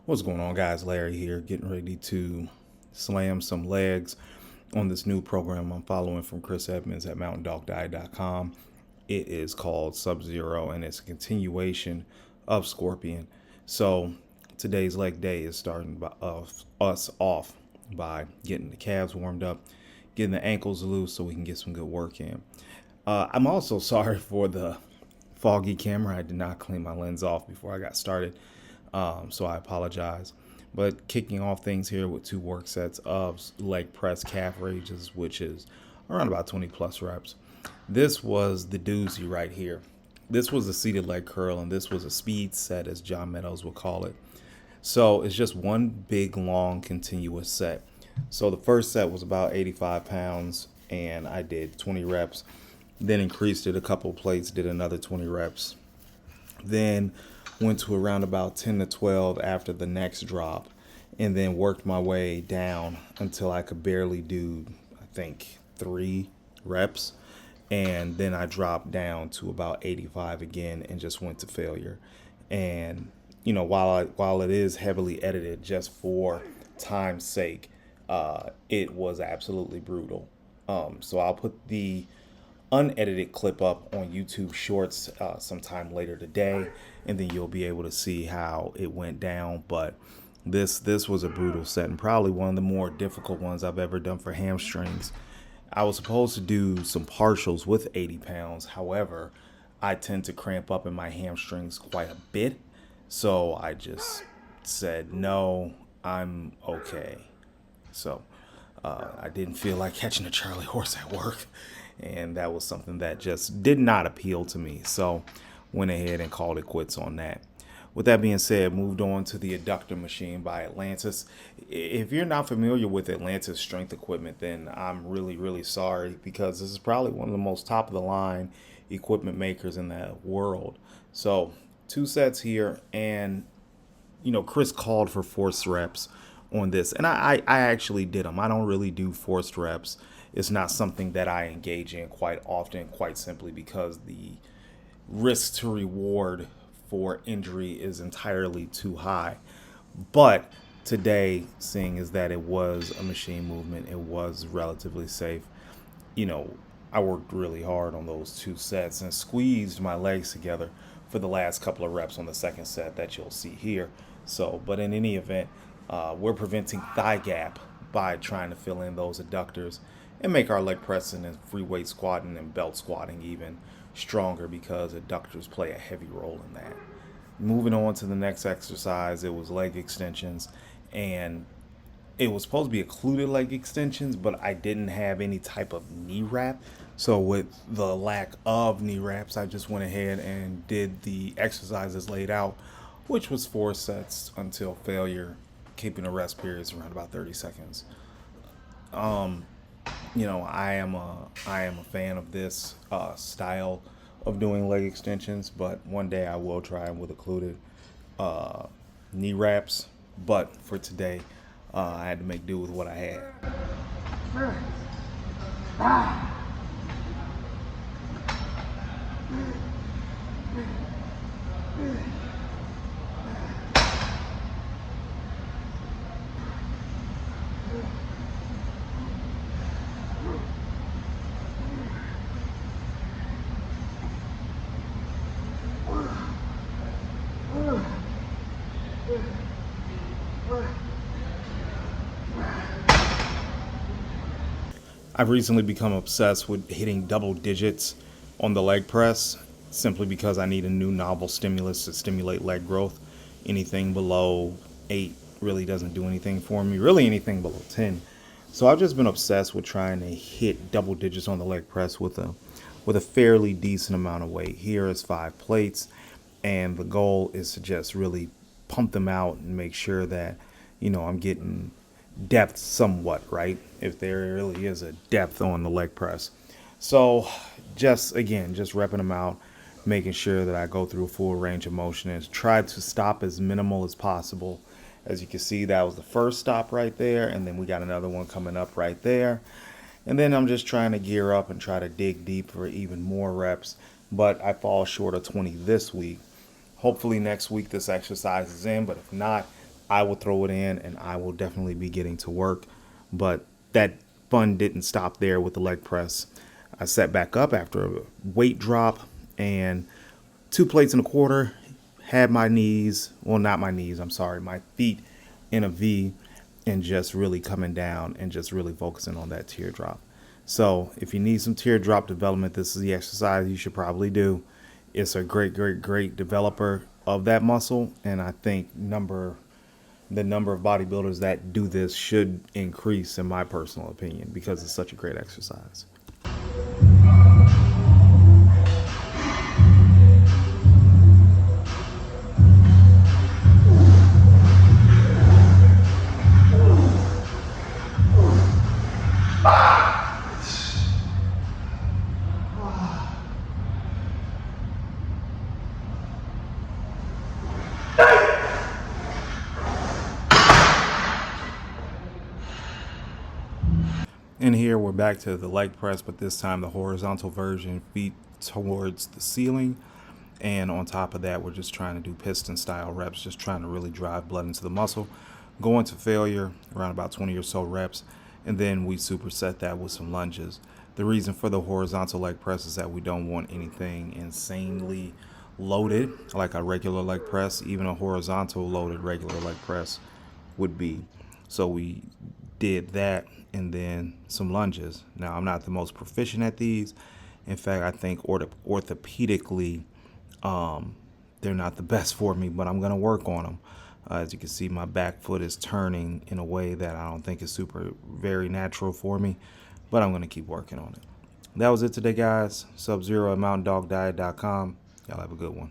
What's going on, guys? Larry here, getting ready to slam some legs on this new program I'm following from Chris Edmonds at Mountaindog.com. It is called Sub-Zero, and it's a continuation of Scorpion. So today's leg day is starting us off by getting the calves warmed up, getting the ankles loose so we can get some good work in. I'm also sorry for the foggy camera. I did not clean my lens off before I got started. So I apologize. But kicking off things here with 2 work sets of leg press calf raises, which is around about 20 plus reps. This was the doozy right here. This was a seated leg curl, and this was a speed set, as John Meadows would call it. So it's just one big, long, continuous set. So the first set was about 85 pounds, and I did 20 reps. Then increased it a couple plates, did another 20 reps. Then went to around about 10 to 12 after the next drop, and then worked my way down until I could barely do, I think, 3 reps. And then I dropped down to about 85 again and just went to failure. And, while it is heavily edited just for time's sake, it was absolutely brutal. So I'll put the unedited clip up on YouTube Shorts sometime later today, and then you'll be able to see how it went down. But this was a brutal set, and probably one of the more difficult ones I've ever done for hamstrings. I was supposed to do some partials with 80 pounds. However, I tend to cramp up in my hamstrings quite a bit, so I just said no, I'm okay. So I didn't feel like catching a Charlie horse at work, and that was something that just did not appeal to me. So went ahead and called it quits on that. With that being said, moved on to the adductor machine by Atlantis. If you're not familiar with Atlantis strength equipment, then I'm really, really sorry, because this is probably one of the most top of the line equipment makers in the world. So 2 sets here, and Chris called for forced reps on this, and I actually did them. I don't really do forced reps. It's not something that I engage in quite often, quite simply because the risk to reward for injury is entirely too high. But today, seeing as that it was a machine movement, it was relatively safe. I worked really hard on those 2 sets and squeezed my legs together for the last couple of reps on the second set that you'll see here. So, but in any event, we're preventing thigh gap by trying to fill in those adductors and make our leg pressing and free weight squatting and belt squatting even stronger, because adductors play a heavy role in that. Moving on to the next exercise, it was leg extensions, and it was supposed to be occluded leg extensions, but I didn't have any type of knee wrap. So with the lack of knee wraps, I just went ahead and did the exercises laid out, which was 4 sets until failure, keeping a rest periods around about 30 seconds. I am a fan of this style of doing leg extensions, but one day I will try them with occluded knee wraps. But for today, I had to make do with what I had. I've recently become obsessed with hitting double digits on the leg press, simply because I need a new novel stimulus to stimulate leg growth. Anything below 8 really doesn't do anything for me, really anything below 10. So I've just been obsessed with trying to hit double digits on the leg press with a fairly decent amount of weight. Here is 5 plates, and the goal is to just really pump them out and make sure that I'm getting depth somewhat, right? If there really is a depth on the leg press. So just repping them out, making sure that I go through a full range of motion and try to stop as minimal as possible. As you can see, that was the first stop right there, and then we got another one coming up right there. And then I'm just trying to gear up and try to dig deep for even more reps, but I fall short of 20 this week. Hopefully next week this exercise is in, but if not, I will throw it in and I will definitely be getting to work. But that fun didn't stop there with the leg press. I sat back up after a weight drop and 2 plates and a quarter, had my knees, well, not my knees, I'm sorry, my feet in a V, and just really coming down and just really focusing on that teardrop. So if you need some teardrop development, this is the exercise you should probably do. It's a great developer of that muscle. And I think the number of bodybuilders that do this should increase, in my personal opinion, because it's such a great exercise. And here we're back to the leg press, but this time the horizontal version, feet towards the ceiling. And on top of that, we're just trying to do piston style reps, just trying to really drive blood into the muscle. Going to failure around about 20 or so reps. And then we superset that with some lunges. The reason for the horizontal leg press is that we don't want anything insanely loaded like a regular leg press. Even a horizontal loaded regular leg press would be. So we did that and then some lunges. Now, I'm not the most proficient at these. In fact, I think orthopedically, they're not the best for me, but I'm going to work on them. As you can see, my back foot is turning in a way that I don't think is very natural for me, but I'm going to keep working on it. That was it today, guys. Sub-Zero at MountaindogDiet.com. Y'all have a good one.